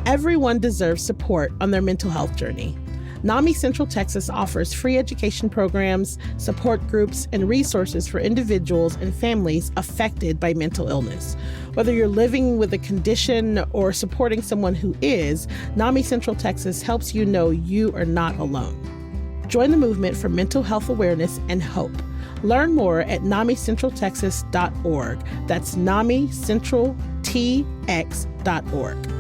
Everyone deserves support on their mental health journey. NAMI Central Texas offers free education programs, support groups, and resources for individuals and families affected by mental illness. Whether you're living with a condition or supporting someone who is, NAMI Central Texas helps you know you are not alone. Join the movement for mental health awareness and hope. Learn more at NAMICentralTexas.org. That's NAMICentralTX.org.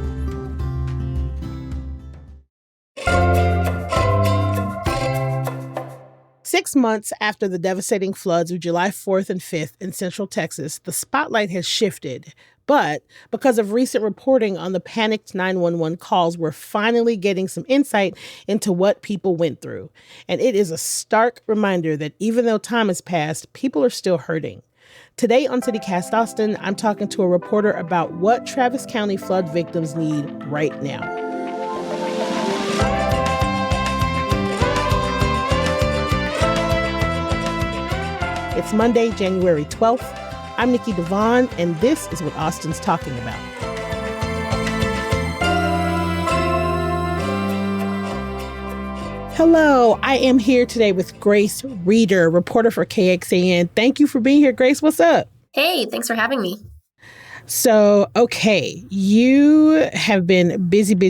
6 months after the devastating floods of July 4th and 5th in Central Texas, the spotlight has shifted. But because of recent reporting on the panicked 911 calls, we're finally getting some insight into what people went through. And it is a stark reminder that even though time has passed, people are still hurting. Today on CityCast Austin, I'm talking to a reporter about what Travis County flood victims need right now. It's Monday, January 12th. I'm Nikki Devon, and this is what Austin's talking about. Hello, I am here today with Grace Reeder, reporter for KXAN. Thank you for being here, Grace. What's up? Hey, thanks for having me. So, okay, you have been busy. But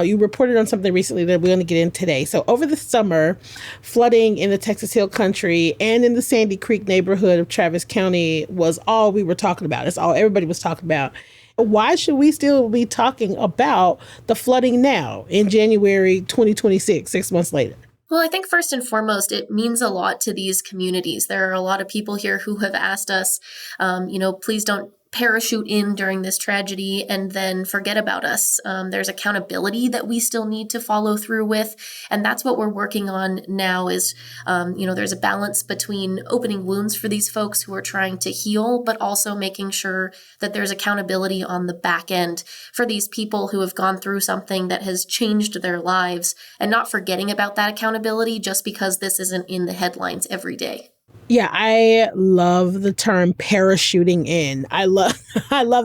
you reported on something recently that we're going to get in today. So over the summer, flooding in the Texas Hill Country and in the Sandy Creek neighborhood of Travis County was all we were talking about. It's all everybody was talking about. Why should we still be talking about the flooding now in January 2026, 6 months later? Well, I think first and foremost, it means a lot to these communities. There are a lot of people here who have asked us, please don't parachute in during this tragedy and then forget about us. There's accountability that we still need to follow through with. And that's what we're working on now is, there's a balance between opening wounds for these folks who are trying to heal, but also making sure that there's accountability on the back end for these people who have gone through something that has changed their lives and not forgetting about that accountability just because this isn't in the headlines every day. Yeah, I love the term parachuting in. I love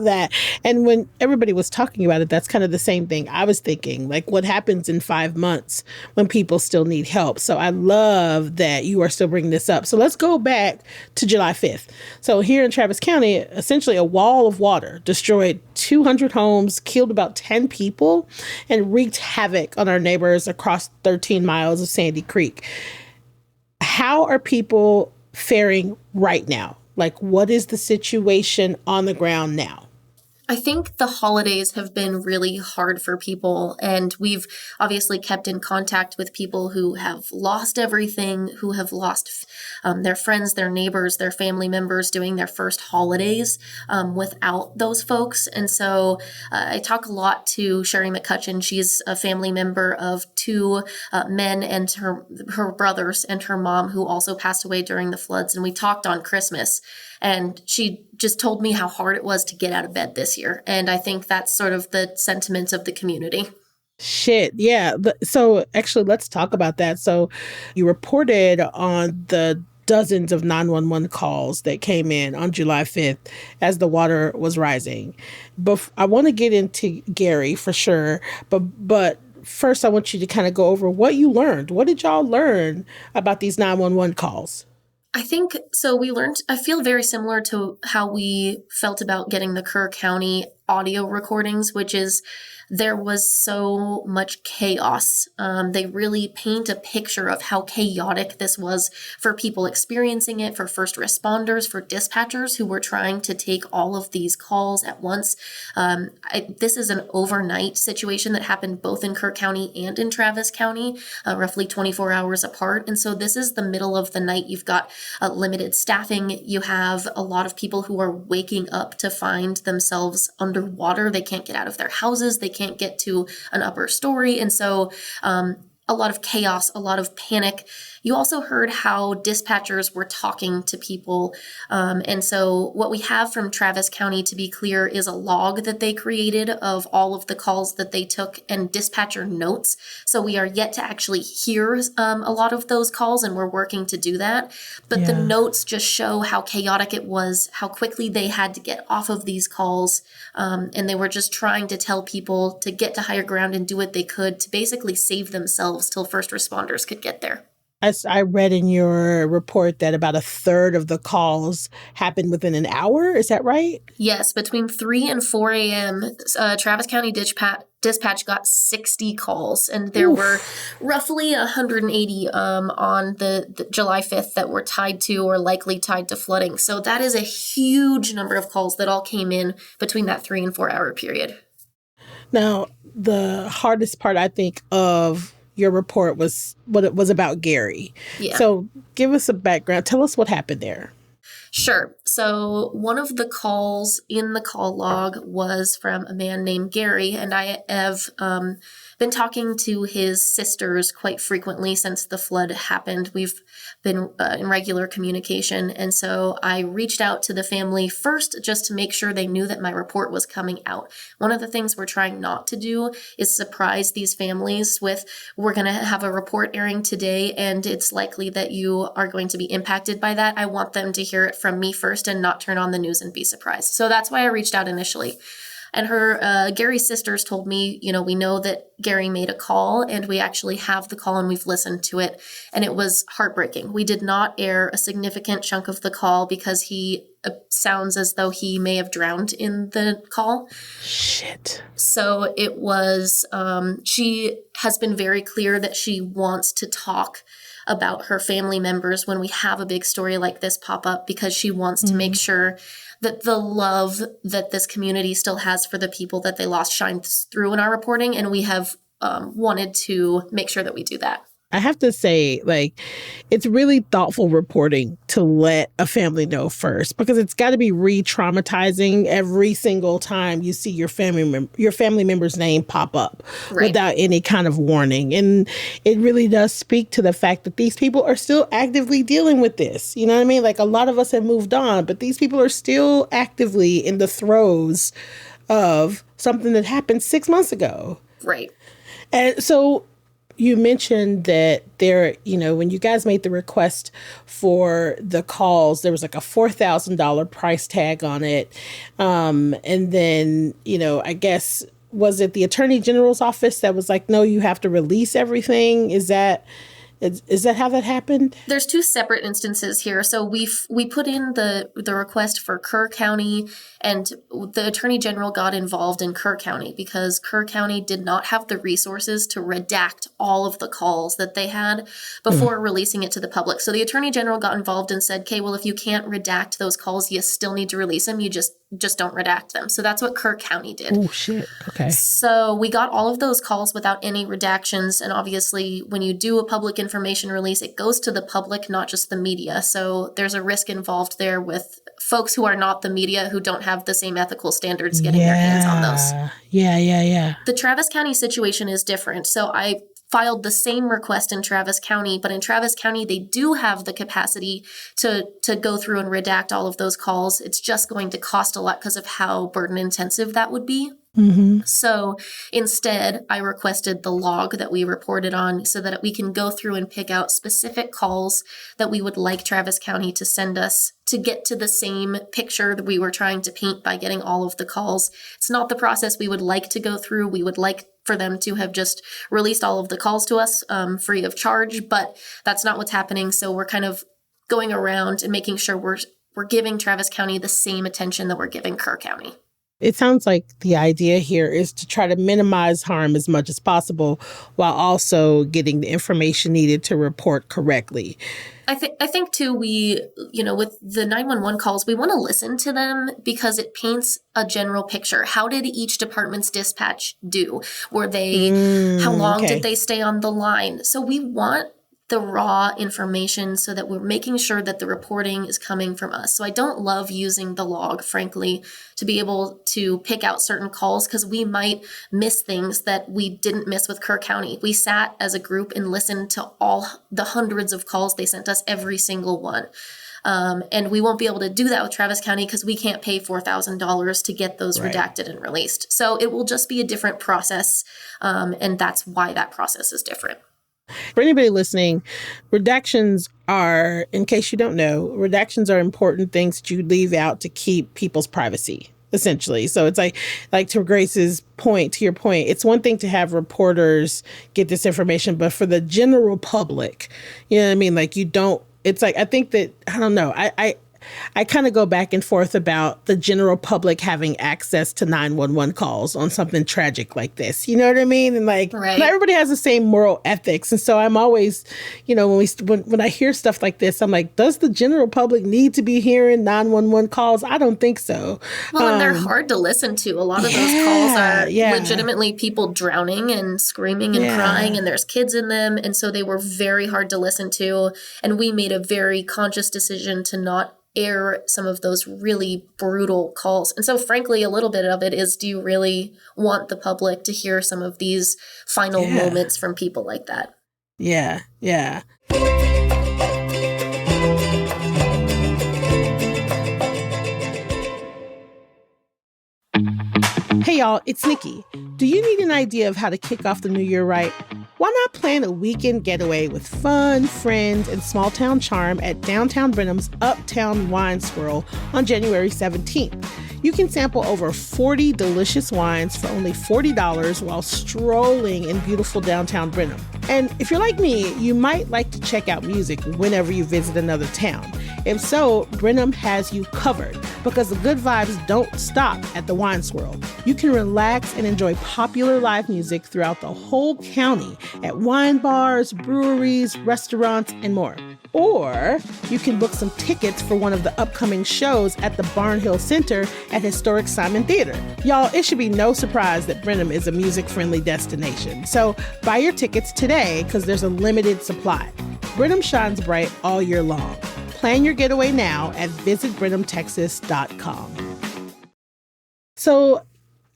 that. And when everybody was talking about it, that's kind of the same thing I was thinking, like what happens in 5 months when people still need help. So I love that you are still bringing this up. So let's go back to July 5th. So here in Travis County, essentially a wall of water destroyed 200 homes, killed about 10 people, and wreaked havoc on our neighbors across 13 miles of Sandy Creek. How are people faring right now? Like, what is the situation on the ground now? I think the holidays have been really hard for people, and we've obviously kept in contact with people who have lost everything, who have lost their friends, their neighbors, their family members doing their first holidays without those folks. And so I talk a lot to Sherry McCutcheon. She's a family member of two men and her brothers and her mom who also passed away during the floods. And we talked on Christmas. And she just told me how hard it was to get out of bed this year. And I think that's sort of the sentiment of the community. Shit. Yeah. So actually, let's talk about that. So you reported on the dozens of 911 calls that came in on July 5th as the water was rising. But I want to get into Gary for sure. But first, I want you to kind of go over what you learned. What did y'all learn about these 911 calls? I think so. I feel very similar to how we felt about getting the Kerr County audio recordings, which is there was so much chaos. They really paint a picture of how chaotic this was for people experiencing it, for first responders, for dispatchers who were trying to take all of these calls at once. This is an overnight situation that happened both in Kerr County and in Travis County, roughly 24 hours apart. And so this is the middle of the night. You've got limited staffing. You have a lot of people who are waking up to find themselves underwater. They can't get out of their houses. They can't get to an upper story. And so a lot of chaos, a lot of panic. You also heard how dispatchers were talking to people. And so what we have from Travis County, to be clear, is a log that they created of all of the calls that they took and dispatcher notes. So we are yet to actually hear a lot of those calls, and we're working to do that. But the notes just show how chaotic it was, how quickly they had to get off of these calls. And they were just trying to tell people to get to higher ground and do what they could to basically save themselves till first responders could get there. As I read in your report that about a third of the calls happened within an hour. Is that right? Yes, between 3 and 4 a.m., Travis County Dispatch got 60 calls, and there were roughly 180 on the July 5th that were tied to or likely tied to flooding. So that is a huge number of calls that all came in between that 3 and 4 hour period. Now, the hardest part, I think, of your report was what it was about Gary. Yeah. So give us a background. Tell us what happened there. Sure. So one of the calls in the call log was from a man named Gary, and I have been talking to his sisters quite frequently since the flood happened. We've been in regular communication, and so I reached out to the family first just to make sure they knew that my report was coming out. One of the things we're trying not to do is surprise these families with, we're going to have a report airing today, and it's likely that you are going to be impacted by that. I want them to hear it from me first and not turn on the news and be surprised. So that's why I reached out initially. And Gary's sisters told me, we know that Gary made a call, and we actually have the call and we've listened to it. And it was heartbreaking. We did not air a significant chunk of the call because he sounds as though he may have drowned in the call. Shit. So it was, she has been very clear that she wants to talk about her family members when we have a big story like this pop up, because she wants to make sure that the love that this community still has for the people that they lost shines through in our reporting. And we have wanted to make sure that we do that. I have to say, it's really thoughtful reporting to let a family know first, because it's got to be re-traumatizing every single time you see your family member's name pop up without any kind of warning. And it really does speak to the fact that these people are still actively dealing with this. You know what I mean? Like, a lot of us have moved on, but these people are still actively in the throes of something that happened 6 months ago. Right. And so you mentioned that there, when you guys made the request for the calls, there was like a $4,000 price tag on it. And then, I guess, was it the Attorney General's office that was like, no, you have to release everything? Is that how that happened? There's two separate instances here. So we put in the request for Kerr County, and the Attorney General got involved in Kerr County because Kerr County did not have the resources to redact all of the calls that they had before releasing it to the public. So the Attorney General got involved and said, okay, well, if you can't redact those calls, you still need to release them. You just don't redact them. So that's what Kerr County did. Oh, shit. Okay. So we got all of those calls without any redactions. And obviously, when you do a public information release, it goes to the public, not just the media. So there's a risk involved there with folks who are not the media, who don't have the same ethical standards getting their hands on those. Yeah. The Travis County situation is different. So I filed the same request in Travis County, but in Travis County, they do have the capacity to go through and redact all of those calls. It's just going to cost a lot because of how burden intensive that would be. Mm-hmm. So instead, I requested the log that we reported on so that we can go through and pick out specific calls that we would like Travis County to send us to get to the same picture that we were trying to paint by getting all of the calls. It's not the process we would like to go through. We would like for them to have just released all of the calls to us free of charge, but that's not what's happening. So we're kind of going around and making sure we're giving Travis County the same attention that we're giving Kerr County. It sounds like the idea here is to try to minimize harm as much as possible while also getting the information needed to report correctly. I think too, we, with the 911 calls, we want to listen to them because it paints a general picture. How did each department's dispatch do? Were they, how long did they stay on the line? So we want the raw information so that we're making sure that the reporting is coming from us. So I don't love using the log, frankly, to be able to pick out certain calls because we might miss things that we didn't miss with Kerr County. We sat as a group and listened to all the hundreds of calls they sent us, every single one. And we won't be able to do that with Travis County because we can't pay $4,000 to get those redacted and released. So it will just be a different process. And that's why that process is different. For anybody listening, redactions are, in case you don't know, redactions are important things that you leave out to keep people's privacy, essentially. So it's like to Grace's point, to your point, it's one thing to have reporters get this information, but for the general public, you know what I mean? Like you don't, it's like, I think that, I don't know, I kind of go back and forth about the general public having access to 911 calls on something tragic like this. You know what I mean? And like, not everybody has the same moral ethics. And so I'm always, you know, when I hear stuff like this, I'm like, does the general public need to be hearing 911 calls? I don't think so. Well, and they're hard to listen to. A lot of those calls are legitimately people drowning and screaming and crying, and there's kids in them. And so they were very hard to listen to. And we made a very conscious decision to not air some of those really brutal calls. And so frankly, a little bit of it is, do you really want the public to hear some of these final moments from people like that? Yeah. Hey y'all, it's Nikki. Do you need an idea of how to kick off the new year right? Why not plan a weekend getaway with fun, friends, and small town charm at Downtown Brenham's Uptown Wine Swirl on January 17th? You can sample over 40 delicious wines for only $40 while strolling in beautiful downtown Brenham. And if you're like me, you might like to check out music whenever you visit another town. If so, Brenham has you covered because the good vibes don't stop at the Wine Swirl. You can relax and enjoy popular live music throughout the whole county at wine bars, breweries, restaurants, and more. Or you can book some tickets for one of the upcoming shows at the Barnhill Center at Historic Simon Theater. Y'all, it should be no surprise that Brenham is a music-friendly destination. So buy your tickets today because there's a limited supply. Brenham shines bright all year long. Plan your getaway now at visitbrenhamtexas.com. So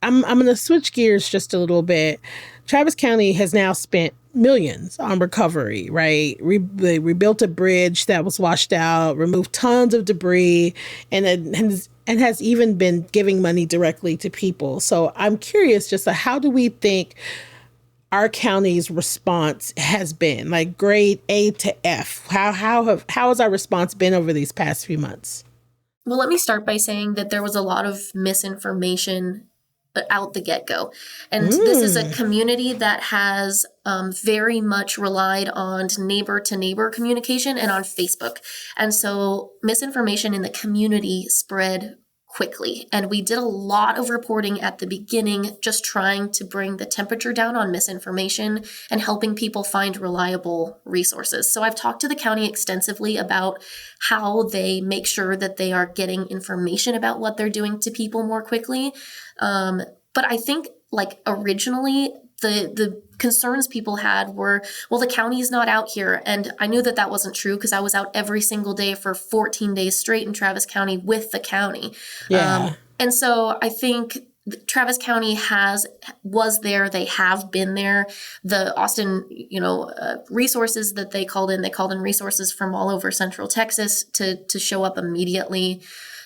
I'm going to switch gears just a little bit. Travis County has now spent millions on recovery, right? They rebuilt a bridge that was washed out, removed tons of debris, and has even been giving money directly to people. So I'm curious, just how do we think our county's response has been? Like grade A to F. How has our response been over these past few months? Well, let me start by saying that there was a lot of misinformation out the get-go. And this is a community that has very much relied on neighbor-to-neighbor communication and on Facebook. And so misinformation in the community spread quickly. And we did a lot of reporting at the beginning, just trying to bring the temperature down on misinformation and helping people find reliable resources. So I've talked to the county extensively about how they make sure that they are getting information about what they're doing to people more quickly. But I think originally the concerns people had were, well, the county is not out here. And I knew that that wasn't true because I was out every single day for 14 days straight in Travis County with the county. Yeah. And so I think Travis County was there. They have been there. The Austin, resources that they called in resources from all over Central Texas to show up immediately.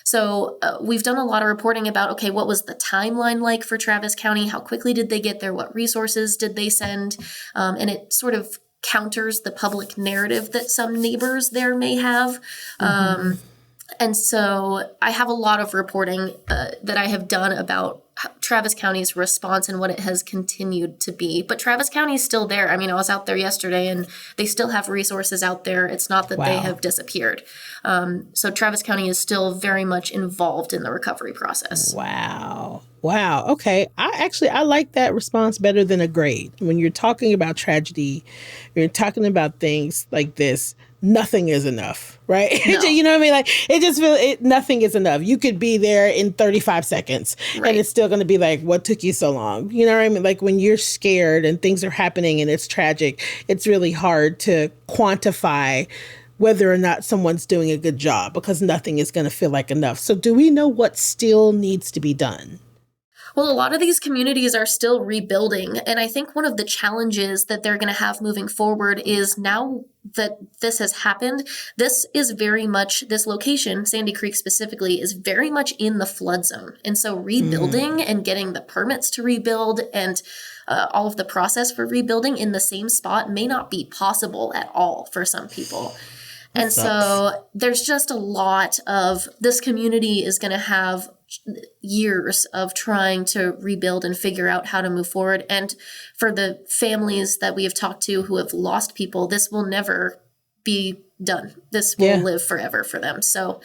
So we've done a lot of reporting about, okay, what was the timeline like for Travis County? How quickly did they get there? What resources did they send? And it sort of counters the public narrative that some neighbors there may have. And so I have a lot of reporting that I have done about Travis County's response and what it has continued to be. But Travis County is still there. I mean, I was out there yesterday and they still have resources out there. It's not that they have disappeared. So Travis County is still very much involved in the recovery process. Wow. Wow. Okay. I like that response better than a grade. When you're talking about tragedy, you're talking about things like this, nothing is enough, right? No. You know what I mean? Like it just feel it nothing is enough. You could be there in 35 seconds and Right. it's still going to be like what took you so long? You know what I mean? Like when you're scared and things are happening and it's tragic, it's really hard to quantify whether or not someone's doing a good job because nothing is going to feel like enough. So do we know what still needs to be done? Well, a lot of these communities are still rebuilding. And I think one of the challenges that they're going to have moving forward is now that this has happened, this is very much, this location, Sandy Creek specifically, is very much in the flood zone. And so rebuilding and getting the permits to rebuild and all of the process for rebuilding in the same spot may not be possible at all for some people. And so there's just a lot of this community is going to have years of trying to rebuild and figure out how to move forward. And for the families that we have talked to who have lost people, this will never be done. This will live forever for them. So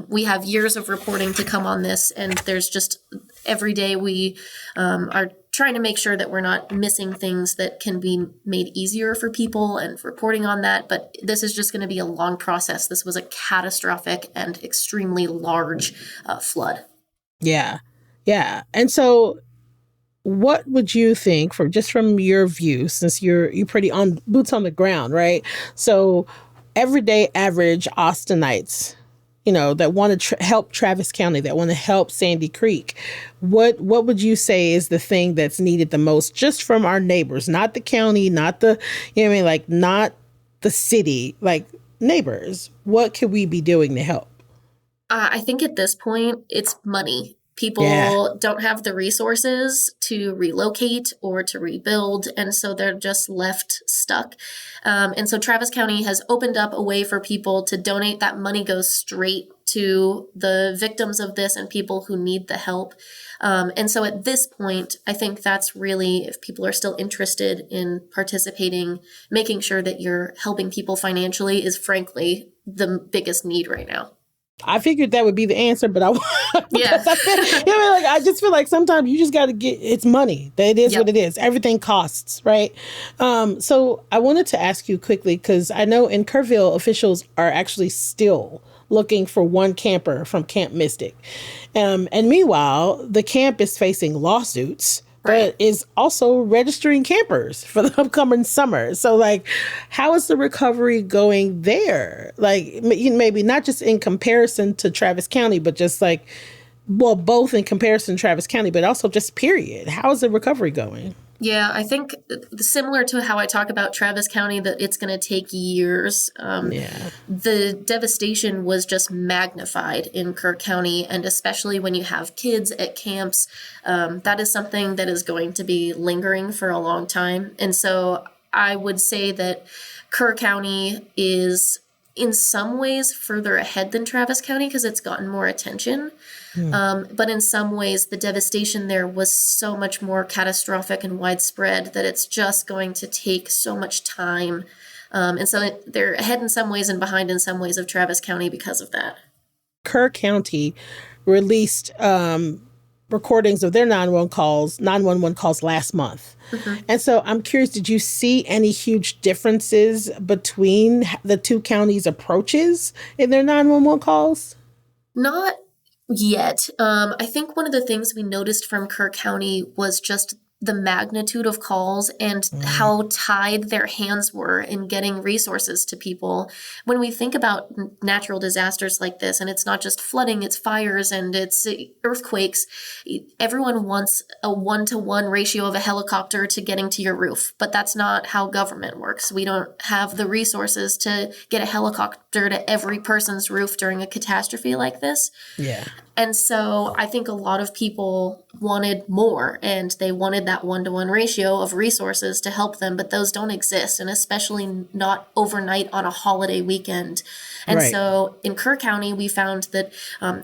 we have years of reporting to come on this. And there's just every day we are trying to make sure that we're not missing things that can be made easier for people and reporting on that. But this is just going to be a long process. This was a catastrophic and extremely large flood. Yeah. Yeah. And so what would you think from your view, since you're pretty on boots on the ground, right? So everyday average Austinites, that want to help Travis County, that want to help Sandy Creek, what would you say is the thing that's needed the most just from our neighbors, not the county, not the, like not the city, like neighbors? What could we be doing to help? I think at this point, it's money. People don't have the resources to relocate or to rebuild, and so they're just left stuck. And so Travis County has opened up a way for people to donate. That money goes straight to the victims of this and people who need the help. And so at this point, I think that's really, if people are still interested in participating, making sure that you're helping people financially is frankly the biggest need right now. I figured that would be the answer, but I just feel like sometimes you just got to it's money. That is what it is. Everything costs, right? So I wanted to ask you quickly, because I know in Kerrville, officials are actually still looking for one camper from Camp Mystic. And meanwhile, the camp is facing lawsuits, but is also registering campers for the upcoming summer. So, like, how is the recovery going there? Like, maybe not just in comparison to Travis County, but just like, well, both in comparison to Travis County, but also just period. How is the recovery going? Yeah, I think similar to how I talk about Travis County, that it's going to take years. The devastation was just magnified in Kerr County, and especially when you have kids at camps, that is something that is going to be lingering for a long time. And so I would say that Kerr County is in some ways further ahead than Travis County because it's gotten more attention. But in some ways, the devastation there was so much more catastrophic and widespread that it's just going to take so much time. And so they're ahead in some ways and behind in some ways of Travis County because of that. Kerr County released recordings of their 911 calls last month. And so I'm curious, did you see any huge differences between the two counties' approaches in their 911 calls? Not yet. I think one of the things we noticed from Kerr County was just the magnitude of calls and how tied their hands were in getting resources to people. When we think about natural disasters like this, and it's not just flooding, it's fires and it's earthquakes, everyone wants a 1-to-1 ratio of a helicopter to getting to your roof, but that's not how government works. We don't have the resources to get a helicopter to every person's roof during a catastrophe like this. Yeah. And so I think a lot of people wanted more, and they wanted that 1-to-1 ratio of resources to help them, but those don't exist, and especially not overnight on a holiday weekend. And so in Kerr County, we found that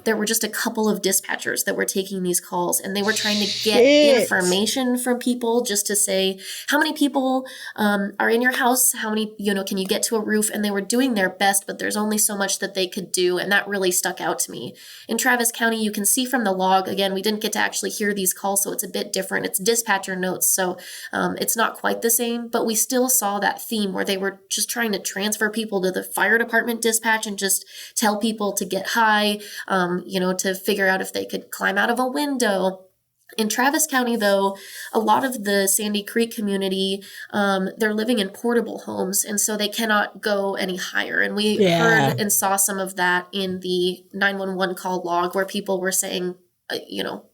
there were just a couple of dispatchers that were taking these calls, and they were trying to get information from people just to say, how many people are in your house? How many, can you get to a roof? And they were doing their best, but there's only so much that they could do. And that really stuck out to me. In Travis County, you can see from the log, again, we didn't get to actually hear these calls, so it's a bit different. It's dispatcher notes, so it's not quite the same, but we still saw that theme where they were just trying to transfer people to the fire department dispatch and just tell people to get high, to figure out if they could climb out of a window. In Travis County, though, a lot of the Sandy Creek community, they're living in portable homes, and so they cannot go any higher. And we heard and saw some of that in the 911 call log where people were saying,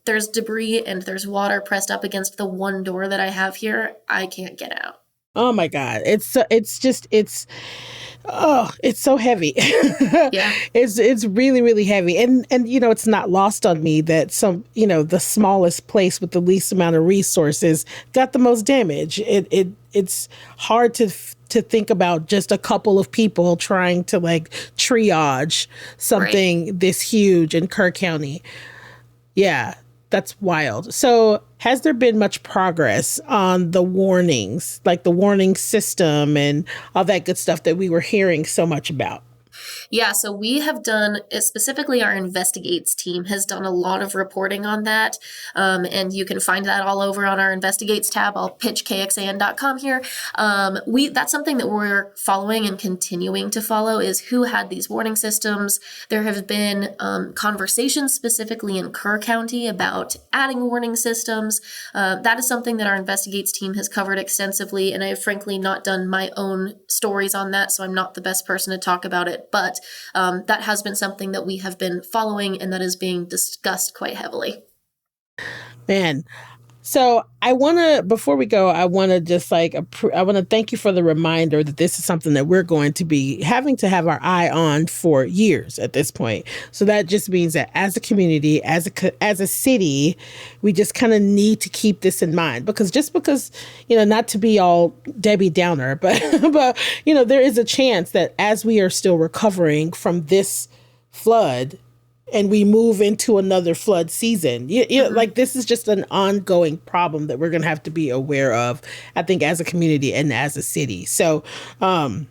there's debris and there's water pressed up against the one door that I have here. I can't get out. Oh my God. It's so heavy. Yeah. It's really, really heavy. And it's not lost on me that the smallest place with the least amount of resources got the most damage. It's hard to think about just a couple of people trying to triage something this huge in Kerr County. Yeah, that's wild. So has there been much progress on the warnings, like the warning system and all that good stuff that we were hearing so much about? Yeah, so we have done, specifically our Investigates team has done a lot of reporting on that. And you can find that all over on our Investigates tab. I'll pitch kxan.com here. That's something that we're following and continuing to follow is who had these warning systems. There have been conversations specifically in Kerr County about adding warning systems. That is something that our Investigates team has covered extensively. And I have frankly not done my own stories on that, so I'm not the best person to talk about it. But that has been something that we have been following and that is being discussed quite heavily. Man. So before we go, I want to just I want to thank you for the reminder that this is something that we're going to be having to have our eye on for years at this point. So that just means that as a community, as a city, we just kind of need to keep this in mind because not to be all Debbie Downer, but there is a chance that as we are still recovering from this flood, and we move into another flood season. This is just an ongoing problem that we're going to have to be aware of, I think, as a community and as a city. So I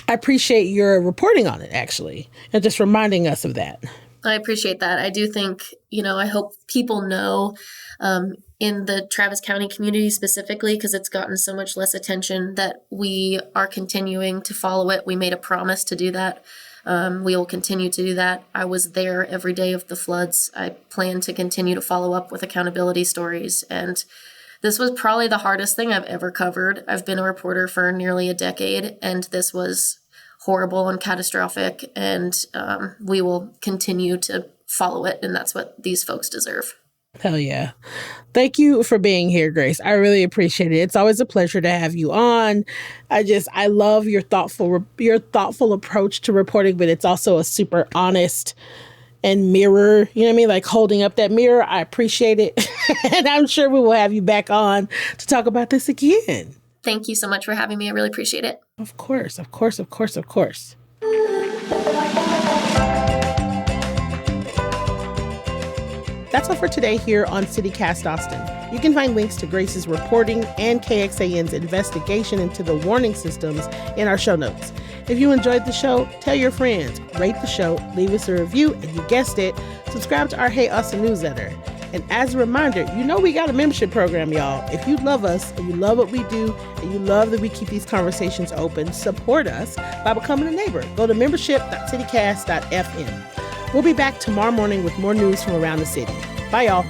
appreciate your reporting on it, actually, and just reminding us of that. I appreciate that. I do think, I hope people know in the Travis County community specifically, because it's gotten so much less attention, that we are continuing to follow it. We made a promise to do that. We will continue to do that. I was there every day of the floods. I plan to continue to follow up with accountability stories. And this was probably the hardest thing I've ever covered. I've been a reporter for nearly a decade, and this was horrible and catastrophic. And we will continue to follow it. And that's what these folks deserve. Hell yeah. Thank you for being here, Grace. I really appreciate it. It's always a pleasure to have you on. I love your thoughtful approach to reporting, but it's also a super honest and mirror, like holding up that mirror. I appreciate it. And I'm sure we will have you back on to talk about this again. Thank you so much for having me. I really appreciate it. Of course. That's all for today here on CityCast Austin. You can find links to Grace's reporting and KXAN's investigation into the warning systems in our show notes. If you enjoyed the show, tell your friends, rate the show, leave us a review, and you guessed it, subscribe to our Hey Austin newsletter. And as a reminder, we got a membership program, y'all. If you love us and you love what we do and you love that we keep these conversations open, support us by becoming a neighbor. Go to membership.citycast.fm. We'll be back tomorrow morning with more news from around the city. Bye, y'all.